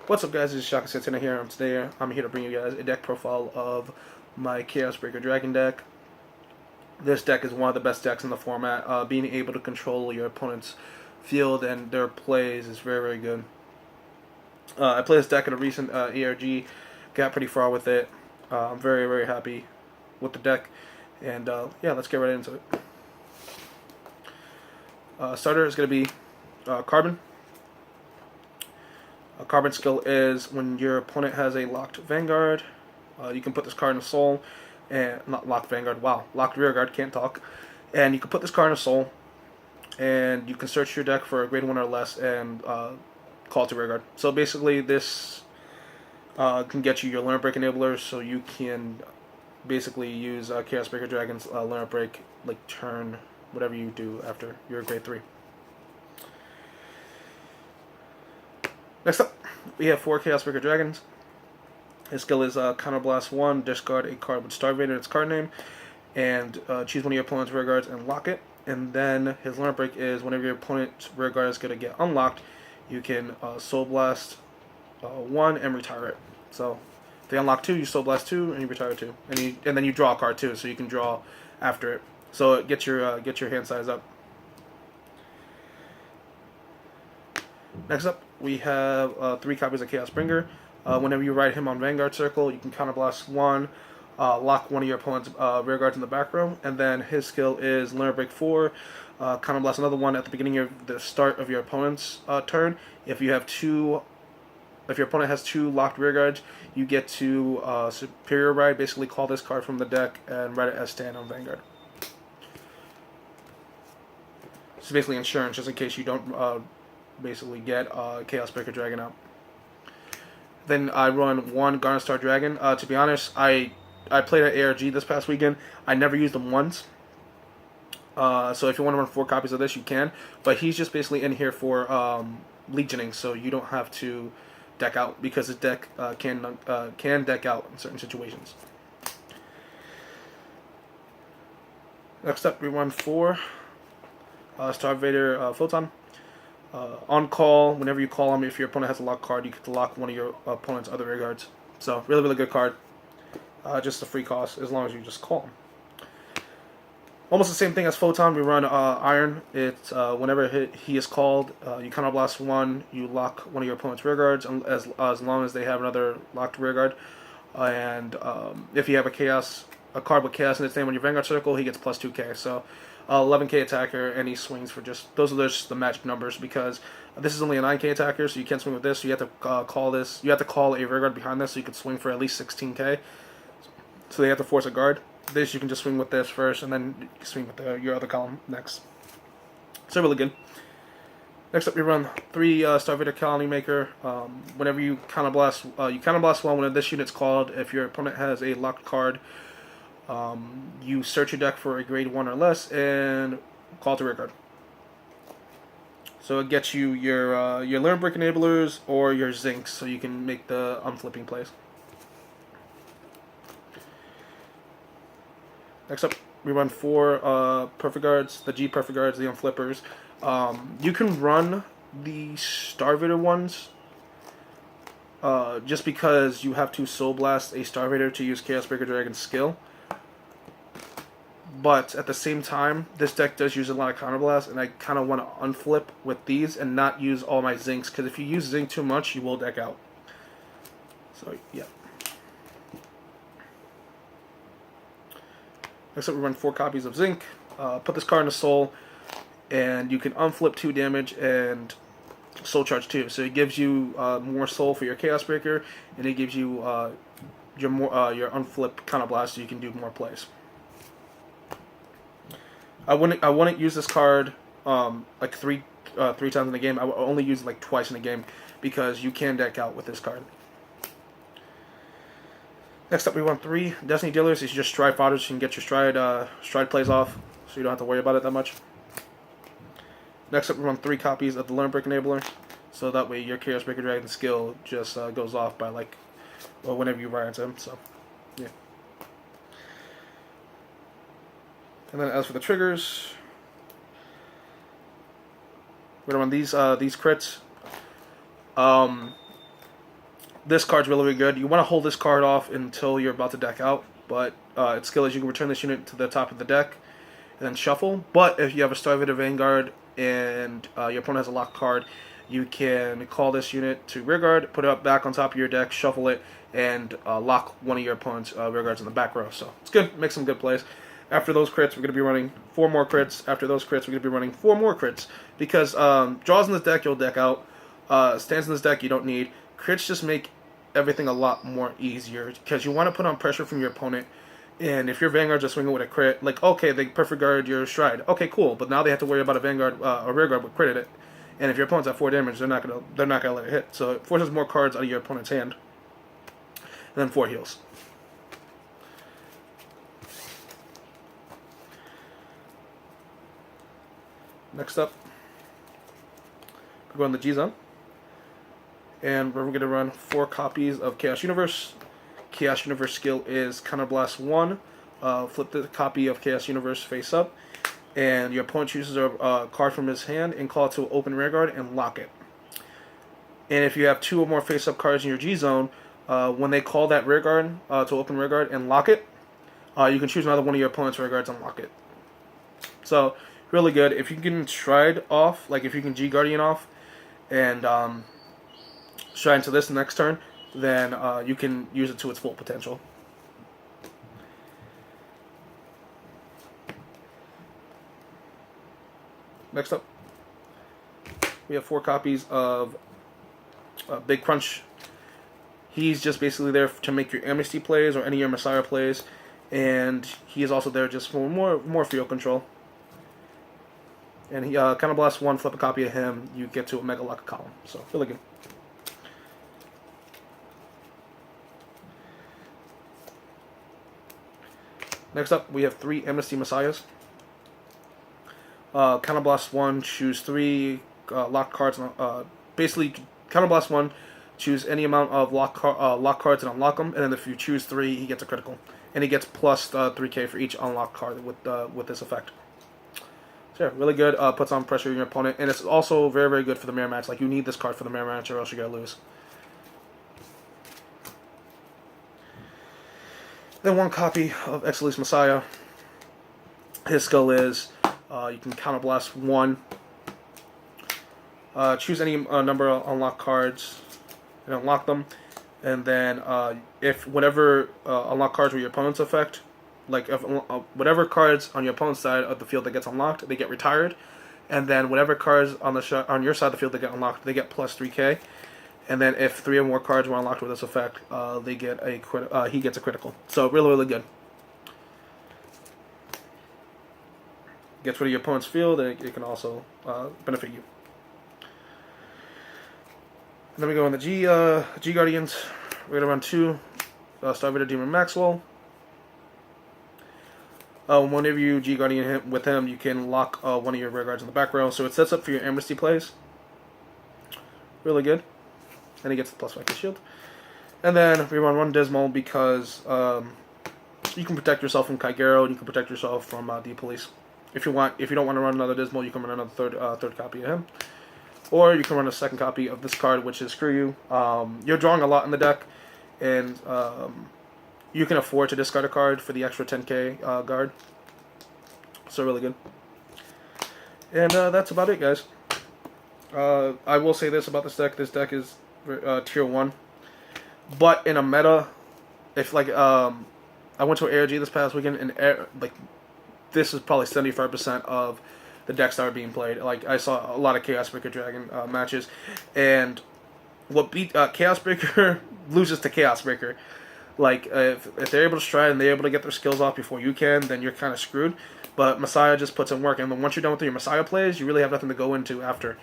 What's up, guys? This is ARG States here, and today I'm here to bring you guys a deck profile of my Chaos Breaker Dragon deck. This deck is one of the best decks in the format. Being able to control your opponent's field and their plays is very, very good. I played this deck in a recent ARG, got pretty far with it. I'm very, very happy with the deck, and yeah, let's get right into it. Starter is going to be Carbon. A Carbon skill is when your opponent has a locked Vanguard, you can put this card in a soul, and not locked Vanguard, wow, locked Rearguard, can't talk, and you can put this card in a soul, and you can search your deck for a grade 1 or less and call it to Rearguard. So basically this can get you your Limit Break enablers, so you can basically use Chaos Breaker Dragon's Limit Break, like turn, whatever you do after your grade 3. Next up, we have 4 Chaos Breaker Dragons. His skill is Counterblast 1, discard a card with Starvader in its card name, and choose one of your opponent's rear guards and lock it. And then his Limit Break is whenever your opponent's rear guard is going to get unlocked, you can Soul Blast 1 and retire it. So if they unlock 2, you Soul Blast 2 and you retire 2, and then you draw a card too, so you can draw after it. So it gets your hand size up. Next up, we have 3 copies of Chaos Bringer. Whenever you ride him on Vanguard Circle, you can Counterblast 1, lock one of your opponent's rear guards in the back row, and then his skill is Limit Break 4, Counterblast another one at the beginning of the start of your opponent's turn. If your opponent has 2 locked rear guards, you get to Superior Ride, basically call this card from the deck and write it as stand on Vanguard. It's basically insurance, just in case you don't basically get Chaos Breaker Dragon out. Then I run 1 Garnet Star Dragon. To be honest, I played at ARG this past weekend. I never used them once. So if you want to run 4 copies of this, you can. But he's just basically in here for Legioning, so you don't have to deck out, because his deck can deck out in certain situations. Next up, we run 4 Starvader Photon. On call, whenever you call him, if your opponent has a lock card, you get to lock one of your opponent's other rear guards. So, really, really good card. Just a free cost, as long as you just call him. Almost the same thing as Photon, we run Iron. It's whenever he is called, you Counterblast 1, you lock one of your opponent's rear guards, as long as they have another locked rear guard. And if you have a card with Chaos in its name on your Vanguard Circle, he gets plus 2k. So 11k attacker, and he swings for those are just the magic numbers, because this is only a 9k attacker, so you can't swing with this. So you have to call this. You have to call a rear guard behind this, so you could swing for at least 16k. So they have to force a guard. This you can just swing with this first, and then you can swing with your other column next. So really good. Next up, we run 3 Starvader Colony Maker. Whenever you Counterblast 1 when this unit's called. If your opponent has a locked card, you search your deck for a grade 1 or less and call to rear guard. So it gets you your Limit Break enablers or your Zincs, so you can make the unflipping plays. Next up, we run 4 Perfect Guards, the G Perfect Guards, the Unflippers. You can run the Starvader ones just because you have to Soul Blast a Starvader to use Chaos Breaker Dragon's skill. But at the same time, this deck does use a lot of Counterblast, and I kind of want to unflip with these and not use all my Zincs, because if you use Zinc too much, you will deck out. So, yeah. Next up, we run 4 copies of Zinc. Put this card in a Soul, and you can unflip 2 damage and Soul Charge 2. So it gives you more Soul for your Chaos Breaker, and it gives you your unflip Counterblast, so you can do more plays. I wouldn't use this card like three times in the game. I would only use it like twice in the game, because you can deck out with this card. Next up, we run 3 Destiny Dealers. These are just stride fodder, so you can get your stride plays off, so you don't have to worry about it that much. Next up, we run 3 copies of the Limit Break Enabler, so that way your Chaos Breaker Dragon skill just goes off by whenever you ride into him. So, yeah. And then as for the triggers, we're gonna run these crits. this card's really, really good. You want to hold this card off until you're about to deck out, but its skill is you can return this unit to the top of the deck and then shuffle. But if you have a Starvator Vanguard and your opponent has a locked card, you can call this unit to rearguard, put it up back on top of your deck, shuffle it, and lock one of your opponent's rearguards in the back row. So it's good. Make some good plays. After those crits, we're going to be running 4 more crits. After those crits, we're going to be running 4 more crits. Because draws in this deck, you'll deck out. Stands in this deck, you don't need. Crits just make everything a lot more easier. Because you want to put on pressure from your opponent. And if your Vanguard's just swinging with a crit, like, okay, they perfect guard your Stride. Okay, cool. But now they have to worry about a Vanguard, a rearguard with crit in it. And if your opponent's at 4 damage, they're not gonna let it hit. So it forces more cards out of your opponent's hand. And then 4 heals. Next up, we're going to the G Zone. And we're going to run 4 copies of Chaos Universe. Chaos Universe skill is Counterblast 1. Flip the copy of Chaos Universe face up. And your opponent chooses a card from his hand and call it to open rearguard and lock it. And if you have 2 or more face-up cards in your G-Zone, when they call that rearguard to open rearguard and lock it, you can choose another one of your opponent's rearguards and lock it. So, really good. If you can Stride off, like if you can G-Guardian off, and Stride into this next turn, then you can use it to its full potential. Next up, we have 4 copies of Big Crunch. He's just basically there to make your Amnesty plays or any of your Messiah plays, and he is also there just for more field control. And he Counterblast 1, flip a copy of him, you get to a Mega Lock column. So, really good. Next up, we have 3 Amnesty Messiahs. Counterblast 1, choose 3 lock cards. Basically, Counterblast 1, choose any amount of lock cards and unlock them. And then if you choose 3, he gets a critical. And he gets plus 3k for each unlocked card with this effect. So yeah, really good. Puts on pressure on your opponent. And it's also very, very good for the mirror match. Like, you need this card for the mirror match or else you're going to lose. Then 1 copy of Exilus Messiah. His skill is you can Counterblast 1. Choose any number of unlocked cards and unlock them. And then if whatever unlocked cards were your opponent's effect, like if whatever cards on your opponent's side of the field that gets unlocked, they get retired. And then whatever cards on on your side of the field that get unlocked, they get plus 3k. And then if 3 or more cards were unlocked with this effect, they get he gets a critical. So really, really good. Gets rid of your opponent's field, and it can also benefit you. And then we go on the G Guardians. We're gonna run 2 Starvator Demon Maxwell. Whenever you G Guardian with him, you can lock one of your rearguards in the back row. So it sets up for your Amnesty plays. Really good. And he gets the plus 5 shield. And then we run 1 Dismal because you can protect yourself from Kagero and you can protect yourself from the police. If you don't want to run another Dismal, you can run another third copy of him. Or you can run a second copy of this card, which is Screw You. You're drawing a lot in the deck, and you can afford to discard a card for the extra 10k guard. So really good. And that's about it, guys. I will say this about this deck. This deck is tier 1. But in a meta, if like I went to ARG this past weekend, and like this is probably 75% of the decks that are being played. Like I saw a lot of Chaos Breaker Dragon matches, and what beat Chaos Breaker loses to Chaos Breaker. Like if they're able to stride and they're able to get their skills off before you can, then you're kind of screwed. But Messiah just puts in work, and then once you're done with your Messiah plays, you really have nothing to go into after.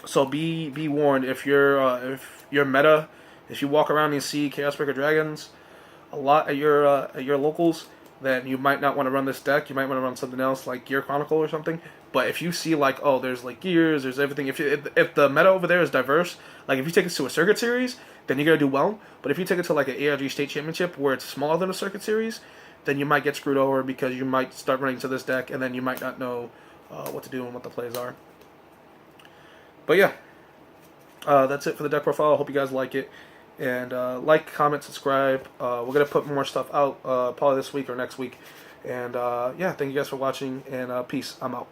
So be warned, if you're meta, if you walk around and you see Chaos Breaker Dragons a lot at your locals, then you might not want to run this deck. You might want to run something else like Gear Chronicle or something. But if you see like, oh, there's like gears, there's everything. If the meta over there is diverse, like if you take it to a circuit series, then you're gonna do well. But if you take it to like an ARG State Championship where it's smaller than a circuit series, then you might get screwed over because you might start running to this deck and then you might not know what to do and what the plays are. But yeah, That's it for the deck profile. I hope you guys like it. And like, comment, subscribe. We're going to put more stuff out probably this week or next week. And yeah, thank you guys for watching. And peace. I'm out.